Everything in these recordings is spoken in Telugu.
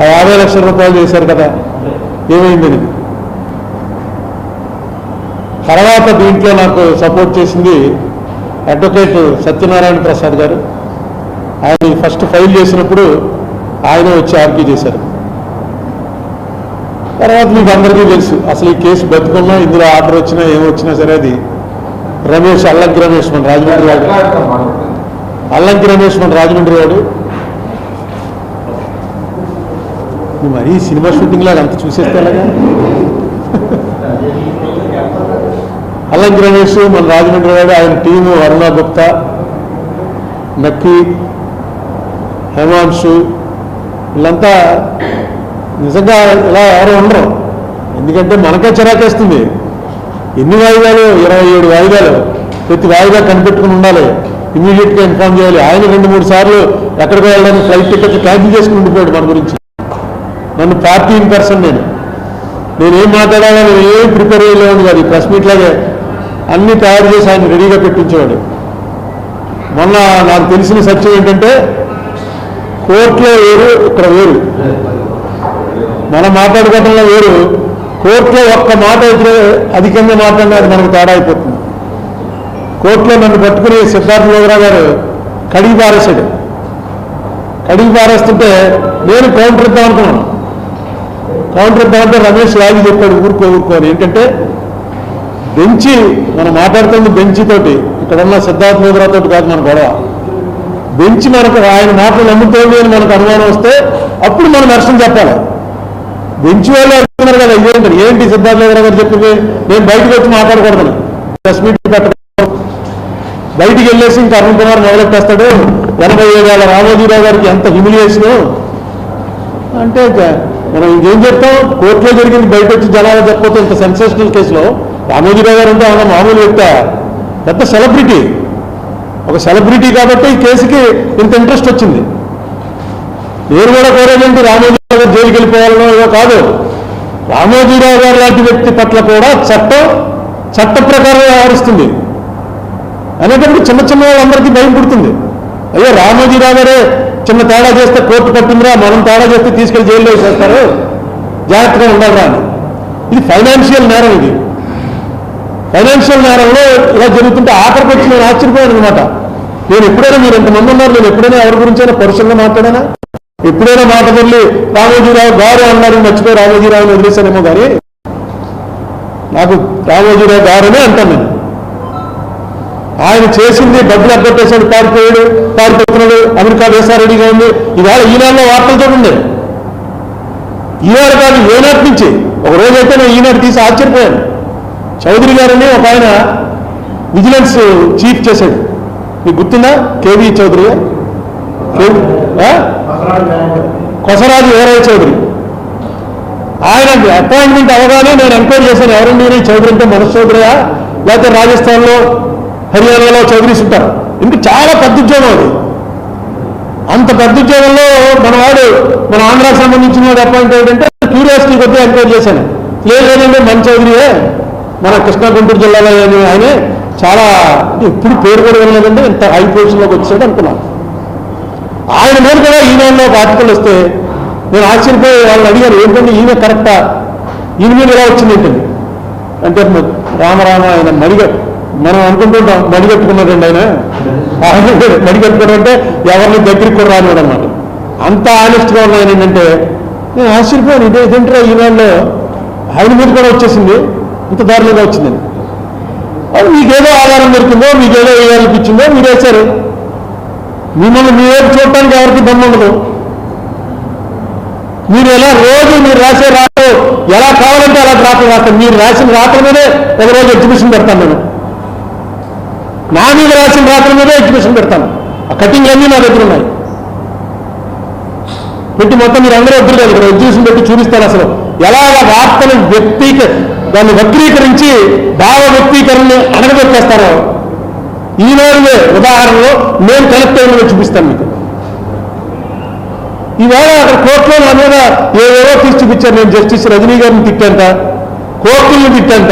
ఆ 50 లక్షల రూపాయలు చేశారు కదా, ఏమైందని. తర్వాత దీంట్లో నాకు సపోర్ట్ చేసింది అడ్వకేట్ సత్యనారాయణ ప్రసాద్ గారు. ఆయన ఫస్ట్ ఫైల్ చేసినప్పుడు ఆయన వచ్చి ఆర్గ్యూ చేశారు. తర్వాత మీకు అందరికీ తెలుసు అసలు ఈ కేసు బతుకున్నా, ఇందులో ఆర్డర్ వచ్చినా ఏమొచ్చినా సరే అది రమేష్, అల్లంకి రమేష్ మన రాజమండ్రి వాడు, అల్లంకి రమేష్ మన రాజమండ్రి వాడు. మరీ సినిమా షూటింగ్ లాగా అంత చూసేస్తే అలాగా. అల్లంకి రమేష్ మన రాజమండ్రి వాడు, ఆయన టీము అరుణ గుప్తా, నక్కి, హేమాంశు, వీళ్ళంతా నిజంగా ఇలా ఎవరో ఉండరు. ఎందుకంటే మనకే చిరాకేస్తుంది. ఎన్ని వాయిదాలు? 27 వాయిదాలు. ప్రతి వాయిదా కనిపెట్టుకుని ఉండాలి, ఇమీడియట్గా ఇన్ఫార్మ్ చేయాలి. ఆయన 2-3 సార్లు ఎక్కడికి వెళ్ళడానికి ఫ్లైట్ టికెట్ క్యాన్సిల్ చేసుకుని ఉండిపోయాడు మన గురించి. నన్ను పార్టీ ఇన్ పర్సన్ నేనేం మాట్లాడాలో నేను ఏం ప్రిపేర్ అయ్యేవాడు కాదు. ప్రెస్ మీట్ లాగే అన్నీ తయారు చేసి ఆయన రెడీగా పెట్టించేవాడు. మొన్న నాకు తెలిసిన సత్యం ఏంటంటే కోర్టులో వేరు, ఇక్కడ వేరు. మనం మాట్లాడుకోవడంలో వేరు, కోర్టులో ఒక్క మాట అయితే అధికంగా మాట్లాడినా అది మనకు తేడా అయిపోతుంది. కోర్టులో నన్ను పట్టుకుని సిద్ధార్థ లోగరా గారు కడిగి పారేశాడు. కడిగి పారేస్తుంటే నేను కౌంటర్ ఇద్దాం అనుకున్నాను. కౌంటర్ ఇద్దామంటే రమేష్ లాగి చెప్పాడు ఊరుకో అని. ఏంటంటే బెంచి మనం మాట్లాడుతుంది బెంచితోటి, ఇక్కడ ఉన్న సిద్ధార్థ లోగరాతో కాదు మన గొడవ. బెంచి మనకు ఆయన మాటలు నమ్ముతోంది అని మనకు అనుమానం వస్తే అప్పుడు మనం నష్టం చెప్పాలి. బెంచ్ వాళ్ళు అడుగుతున్నారు కదా, ఇదేంటారు ఏంటి సిద్ధార్థ లోగరా గారు చెప్పింది, నేను బయటకు వచ్చి మాట్లాడకూడదు, ప్రెస్ మీట్ పెట్టకూడదు. బయటికి వెళ్ళేసి ఇంకా అరుణ్ కుమార్ మొదలెట్టేస్తాడు. 87 రామోజీరావు గారికి ఎంత హ్యూమిలియేషను అంటే మనం ఇంకేం చెప్తాం. కోర్టులో జరిగింది బయట వచ్చి జనాలు చెప్పకపోతే ఇంత సెన్సేషనల్ కేసులో రామోజీరావు గారు అంటే ఆయన మామూలు వ్యక్తి, పెద్ద సెలబ్రిటీ. ఒక సెలబ్రిటీ కాబట్టి ఈ కేసుకి ఇంత ఇంట్రెస్ట్ వచ్చింది. నేను కూడా కోరేదంటే రామోజీరావు గారు జైలుకి వెళ్ళిపోవాలనో ఏదో కాదు. రామోజీరావు గారు లాంటి వ్యక్తి పట్ల కూడా చట్ట ప్రకారం వ్యవహరిస్తుంది అనేటప్పుడు చిన్న వాళ్ళందరికీ భయం పుడుతుంది. అయ్యో రామోజీరావు గారే చిన్న తేడా చేస్తే కోర్టు పట్టిందిరా, మనం తేడా చేస్తే తీసుకెళ్లి జైల్లో వేసేస్తారు, జాగ్రత్తగా ఉండాలిరా అని. ఇది ఫైనాన్షియల్ నేరం. ఇది ఫైనాన్షియల్ నేరంలో ఇలా జరుగుతుంటే ఆఖరికి వచ్చి నేను ఆశ్చర్యపోయాను అనమాట. నేను ఎప్పుడైనా, మీరు ఎంతమంది ఉన్నారు, నేను ఎప్పుడైనా ఎవరి గురించైనా పరుషంగా మాట్లాడానా? ఎప్పుడైనా మాట వదిలి రామోజీరావు గారు అన్నారు, మర్చిపోయి రామోజీరావుని వదిలేశానేమో కానీ నాకు రామోజీరావు గారనే అంటాను నేను. ఆయన చేసింది డబ్బులు అగ్గొట్టేశాడు, పారిపోతున్నాడు, అమెరికా వేసా రెడీగా ఉంది. ఇవాళ ఈనాడులో వార్తలతో ఉండే. ఈనాడు కాదు, ఏనాటి నుంచి. ఒక రోజైతే నేను ఈనాడు తీసి ఆశ్చర్యపోయాను. చౌదరి గారని ఒక ఆయన విజిలెన్స్ చీఫ్ చేశాడు, మీకు గుర్తుందా? కేవీ చౌదరి, కొసరాజు వీరయ్య చౌదరి. ఆయన అపాయింట్మెంట్ అవగానే నేను ఎంక్వైరీ చేశాను, ఎవరండి చౌదరి అంటే మనోజ్ చౌదరియా లేకపోతే రాజస్థాన్లో హర్యానాలో చౌదరీస్ ఉంటారు. ఇంకా చాలా పెద్ద ఉద్యోగం అది. అంత పెద్ద ఉద్యోగంలో మన ఆంధ్రాకి సంబంధించిన వాడు అపాయింట్ అయ్యాడంటే క్యూరియాసిటీ కొద్దీ ఎంక్వైరీ చేశాను. లేదంటే మన చౌదరియే, మన కృష్ణా గుంటూరు జిల్లాలో ఆయనే చాలా ఎప్పుడు పేరు కూడా వెళ్ళలేదంటే ఇంత హై పొజిషన్లోకి వచ్చాడు అనుకున్నాను. ఆయన మీద కూడా ఈనాడులో ఒక ఆర్టికల్ వస్తే నేను ఆశ్చర్యపోయి వాళ్ళని అడిగాను, ఏంటంటే ఈయన కరెక్టా, ఈయన మీద ఎలా వచ్చింది ఏంటండి అంటే రామరామ ఆయన మనం అనుకుంటుంటాం మడిగట్టుకున్నాడండి. ఆయన మడిగట్టుకున్నాడంటే ఎవరిని దగ్గరికి కూడా రానివాడు అన్నమాట. అంత ఆనెస్ట్గా ఉన్న ఆయన ఏంటంటే నేను ఆశ్చర్యపోయాను, ఇదేంటో ఈనాడులో ఆయన మీద కూడా వచ్చేసింది, ఇంత దారుణంగా వచ్చిందని. అది మీకేదో ఆధారం దొరికిందో, మీకేదో వేయాలనిపించిందో మీరు వేశారు. మిమ్మల్ని మీ వైపు చూడటానికి ఎవరికి దమ్ము ఉండదు. మీరు ఎలా రోజు మీరు రాసే రాత్రి ఎలా కావాలంటే అలా రాత్రి రాస్తాను. మీరు రాసిన రాత్రి మీదే ఒకరోజు ఎగ్జిబిషన్ పెడతాను. నేను నా మీద రాసిన రాత్రి మీదే ఎగ్జిబిషన్ పెడతాను. ఆ కటింగ్ అన్నీ నా దగ్గర ఉన్నాయి. పెట్టి మొత్తం మీరు అందరూ వద్దు కదా, ఇక్కడ ఎగ్జిబిషన్ పెట్టి చూపిస్తాను అసలు ఎలాగ వార్తను దాన్ని వక్రీకరించి భావ వ్యక్తీకరణని అణగదొక్కేస్తారో ఈనాడు ఉదాహరణలో నేను కలెక్ట్ అయిన చూపిస్తాను మీకు. ఈవేళ అక్కడ కోర్టులో నా మీద ఏవేవో తీసి చూపించారు. నేను జస్టిస్ రజనీ గారిని తిట్టంట, కోర్టులను తిట్టంట,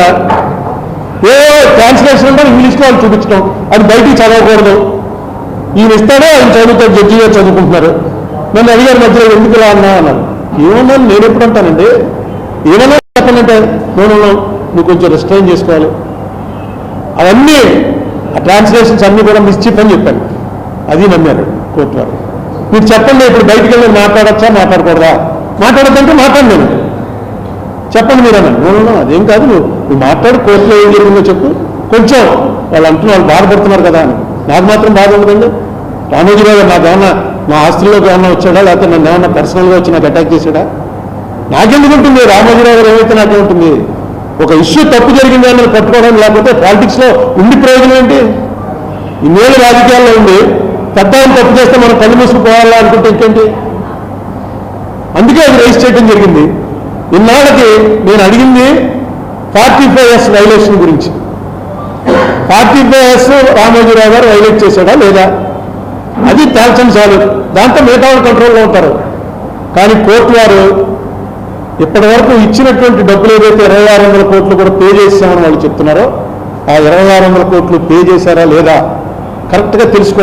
ఏవో ట్రాన్స్లేషన్ అంటే ఇంగ్లీష్లో వాళ్ళు చూపించడం, అది బయటికి చదవకూడదు. ఈయన ఇస్తాడే ఆయన చదువుతాడు, జడ్జి గారు చదువుకుంటున్నారు. నన్ను అడిగారు మధ్యలో ఎందుకు ఇలా అన్నా అన్నారు. ఏమన్నా నేను ఎప్పుడు అంటానండి, ఏమన్నా చెప్పనంటే నువ్వు కొంచెం రిస్ట్రైన్ చేసుకోవాలి, అవన్నీ ఆ ట్రాన్స్లేషన్స్ అన్నీ కూడా మిస్చీఫ్ అని చెప్పాను. అది నమ్మారు కోర్టు వారు. మీరు చెప్పండి, ఇప్పుడు బయటికి వెళ్ళి మాట్లాడచ్చా మాట్లాడకూడదా? మాట్లాడద్దంటే మాట్లాడు, నేను చెప్పండి మీరు అన్నాను. అదేం కాదు, నువ్వు మాట్లాడు, కోర్టులో ఏం జరిగిందో చెప్పు, కొంచెం వాళ్ళు అంటున్నారు, వాళ్ళు బాధపడుతున్నారు కదా అని. నాకు మాత్రం బాధ ఉండదండి. రామోజీరావు గారు నాకేమన్నా నా ఆస్తుల్లోకి ఏమన్నా వచ్చాడా, లేకపోతే నన్ను ఏమన్నా పర్సనల్గా వచ్చి నాకు అటాక్ చేశాడా? నాకెందుకు ఉంటుంది? రామోజీరావు గారు ఏమైతే నాకే ఉంటుంది? ఒక ఇష్యూ తప్పు జరిగింది అని పట్టుకోవడం, లేకపోతే పాలిటిక్స్లో ఉండి ప్రయోజనం ఏంటి? ఇన్నేళ్ళు రాజకీయాల్లో ఉండి పెద్ద తప్పు చేస్తే మనం కళ్ళు మూసుకుపోవాలా అనుకుంటే ఇంకేంటి? అందుకే అది రైజ్ చేయడం జరిగింది. ఇన్నాళ్ళకి నేను అడిగింది 45S వైలేషన్ గురించి. 45S రామోజీరావు గారు వైలేట్ చేశాడా లేదా, అది తేల్చని చాలు, దాంతో మిగతా కంట్రోల్లో ఉంటారు. కానీ కోర్టు వారు ఇప్పటి వరకు ఇచ్చినటువంటి డబ్బులు ఏదైతే 2600 కోట్లు కూడా పే చేసామని వాళ్ళు చెప్తున్నారో, ఆ 2600 కోట్లు పే చేశారా లేదా కరెక్ట్గా తెలుసుకోవాలి.